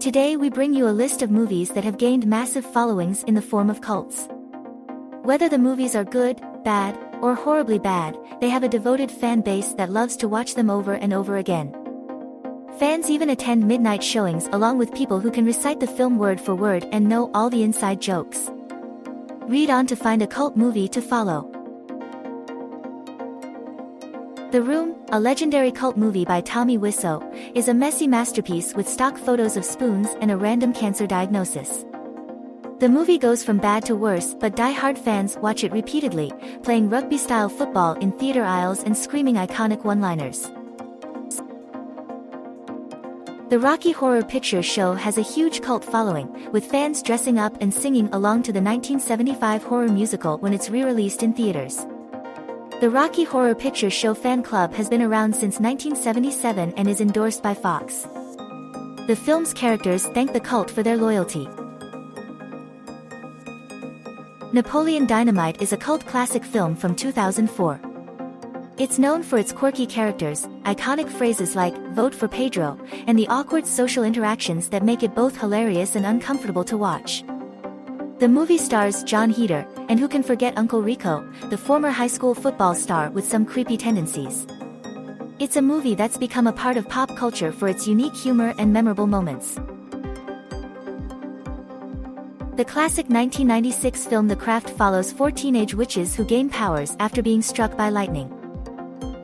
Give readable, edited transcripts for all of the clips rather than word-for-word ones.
Today we bring you a list of movies that have gained massive followings in the form of cults. Whether the movies are good, bad, or horribly bad, they have a devoted fan base that loves to watch them over and over again. Fans even attend midnight showings along with people who can recite the film word for word and know all the inside jokes. Read on to find a cult movie to follow. The Room, a legendary cult movie by Tommy Wiseau, is a messy masterpiece with stock photos of spoons and a random cancer diagnosis. The movie goes from bad to worse, but die-hard fans watch it repeatedly, playing rugby-style football in theater aisles and screaming iconic one-liners. The Rocky Horror Picture Show has a huge cult following, with fans dressing up and singing along to the 1975 horror musical when it's re-released in theaters. The Rocky Horror Picture Show fan club has been around since 1977 and is endorsed by Fox. The film's characters thank the cult for their loyalty. Napoleon Dynamite is a cult classic film from 2004. It's known for its quirky characters, iconic phrases like, "Vote for Pedro," and the awkward social interactions that make it both hilarious and uncomfortable to watch. The movie stars Jon Heder, and who can forget Uncle Rico, the former high school football star with some creepy tendencies. It's a movie that's become a part of pop culture for its unique humor and memorable moments. The classic 1996 film The Craft follows four teenage witches who gain powers after being struck by lightning.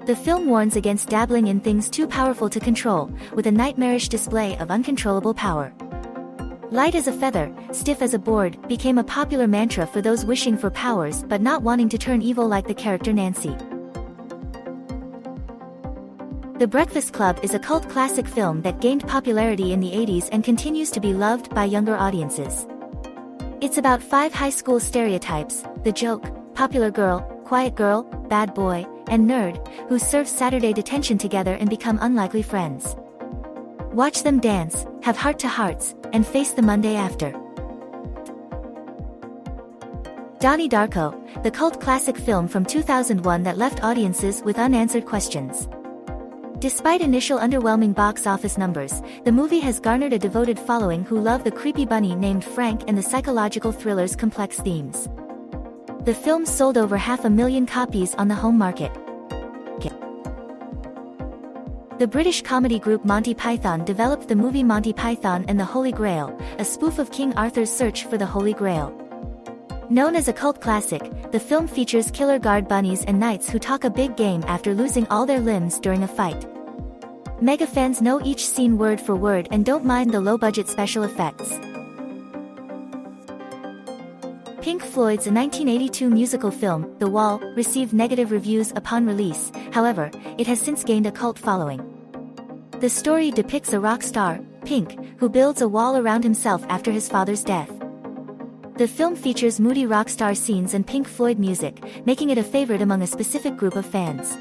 The film warns against dabbling in things too powerful to control, with a nightmarish display of uncontrollable power. Light as a feather, stiff as a board, became a popular mantra for those wishing for powers but not wanting to turn evil like the character Nancy. The Breakfast Club is a cult classic film that gained popularity in the 80s and continues to be loved by younger audiences. It's about five high school stereotypes: the joke, popular girl, quiet girl, bad boy, and nerd, who serve Saturday detention together and become unlikely friends. Watch them dance, have heart-to-hearts, and face the Monday after. Donnie Darko, the cult classic film from 2001 that left audiences with unanswered questions. Despite initial underwhelming box office numbers, the movie has garnered a devoted following who love the creepy bunny named Frank and the psychological thriller's complex themes. The film sold over 500,000 copies on the home market. The British comedy group Monty Python developed the movie Monty Python and the Holy Grail, a spoof of King Arthur's search for the Holy Grail. Known as a cult classic, the film features killer guard bunnies and knights who talk a big game after losing all their limbs during a fight. Mega fans know each scene word for word and don't mind the low-budget special effects. Pink Floyd's 1982 musical film, The Wall, received negative reviews upon release, however, it has since gained a cult following. The story depicts a rock star, Pink, who builds a wall around himself after his father's death. The film features moody rock star scenes and Pink Floyd music, making it a favorite among a specific group of fans.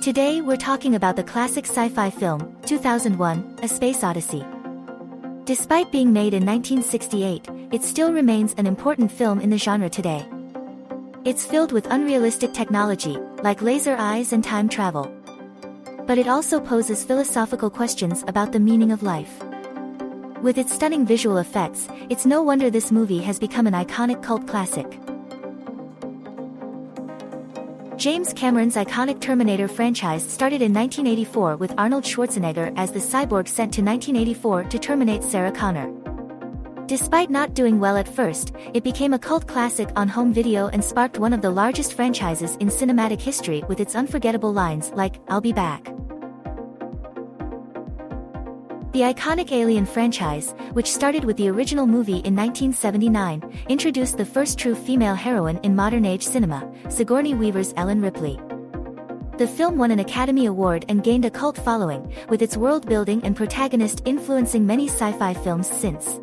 Today we're talking about the classic sci-fi film, 2001, A Space Odyssey. Despite being made in 1968, it still remains an important film in the genre today. It's filled with unrealistic technology, like laser eyes and time travel. But it also poses philosophical questions about the meaning of life. With its stunning visual effects, it's no wonder this movie has become an iconic cult classic. James Cameron's iconic Terminator franchise started in 1984 with Arnold Schwarzenegger as the cyborg sent to 1984 to terminate Sarah Connor. Despite not doing well at first, it became a cult classic on home video and sparked one of the largest franchises in cinematic history with its unforgettable lines like, "I'll be back." The iconic Alien franchise, which started with the original movie in 1979, introduced the first true female heroine in modern-age cinema, Sigourney Weaver's Ellen Ripley. The film won an Academy Award and gained a cult following, with its world-building and protagonist influencing many sci-fi films since.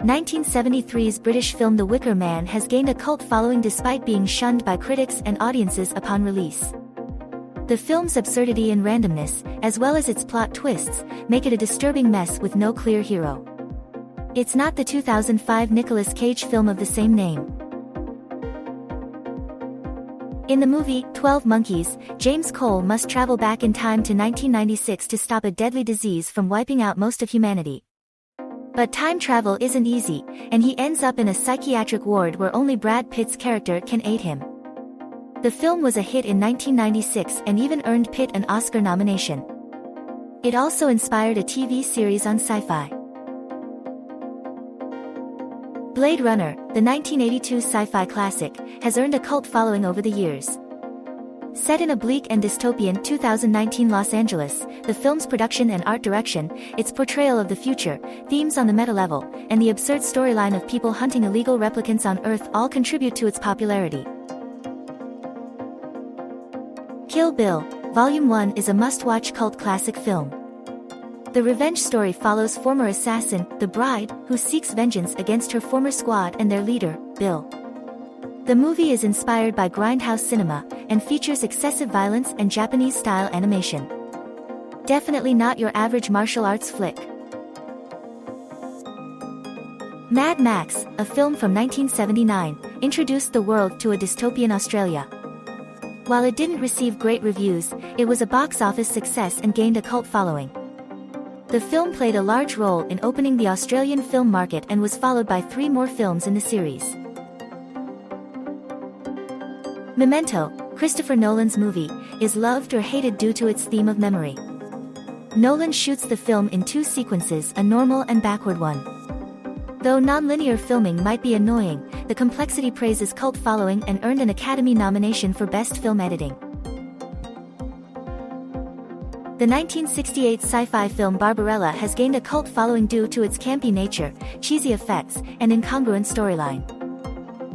1973's British film The Wicker Man has gained a cult following despite being shunned by critics and audiences upon release. The film's absurdity and randomness, as well as its plot twists, make it a disturbing mess with no clear hero. It's not the 2005 Nicolas Cage film of the same name. In the movie, 12 Monkeys, James Cole must travel back in time to 1996 to stop a deadly disease from wiping out most of humanity. But time travel isn't easy, and he ends up in a psychiatric ward where only Brad Pitt's character can aid him. The film was a hit in 1996 and even earned Pitt an Oscar nomination. It also inspired a TV series on Sci-Fi. Blade Runner, the 1982 sci-fi classic, has earned a cult following over the years. Set in a bleak and dystopian 2019 Los Angeles, the film's production and art direction, its portrayal of the future, themes on the meta level, and the absurd storyline of people hunting illegal replicants on Earth all contribute to its popularity. Kill Bill, Volume 1 is a must-watch cult classic film. The revenge story follows former assassin, The Bride, who seeks vengeance against her former squad and their leader, Bill. The movie is inspired by grindhouse cinema, and features excessive violence and Japanese-style animation. Definitely not your average martial arts flick. Mad Max, a film from 1979, introduced the world to a dystopian Australia. While it didn't receive great reviews, it was a box office success and gained a cult following. The film played a large role in opening the Australian film market and was followed by 3 more films in the series. Memento, Christopher Nolan's movie, is loved or hated due to its theme of memory. Nolan shoots the film in 2 sequences, a normal and backward one. Though non-linear filming might be annoying, the complexity praises cult following and earned an Academy nomination for Best Film Editing. The 1968 sci-fi film Barbarella has gained a cult following due to its campy nature, cheesy effects, and incongruent storyline.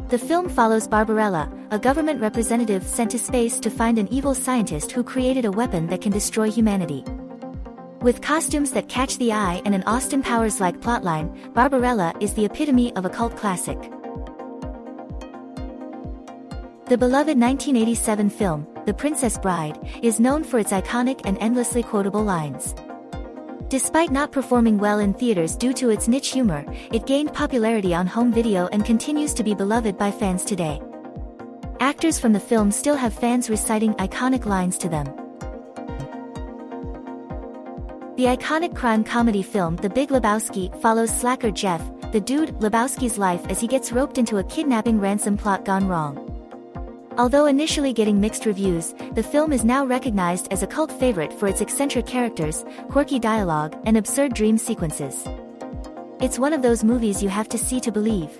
The film follows Barbarella, a government representative sent to space to find an evil scientist who created a weapon that can destroy humanity. With costumes that catch the eye and an Austin Powers-like plotline, Barbarella is the epitome of a cult classic. The beloved 1987 film, The Princess Bride, is known for its iconic and endlessly quotable lines. Despite not performing well in theaters due to its niche humor, it gained popularity on home video and continues to be beloved by fans today. Actors from the film still have fans reciting iconic lines to them. The iconic crime comedy film The Big Lebowski follows slacker Jeff, the Dude, Lebowski's life as he gets roped into a kidnapping ransom plot gone wrong. Although initially getting mixed reviews, the film is now recognized as a cult favorite for its eccentric characters, quirky dialogue, and absurd dream sequences. It's one of those movies you have to see to believe.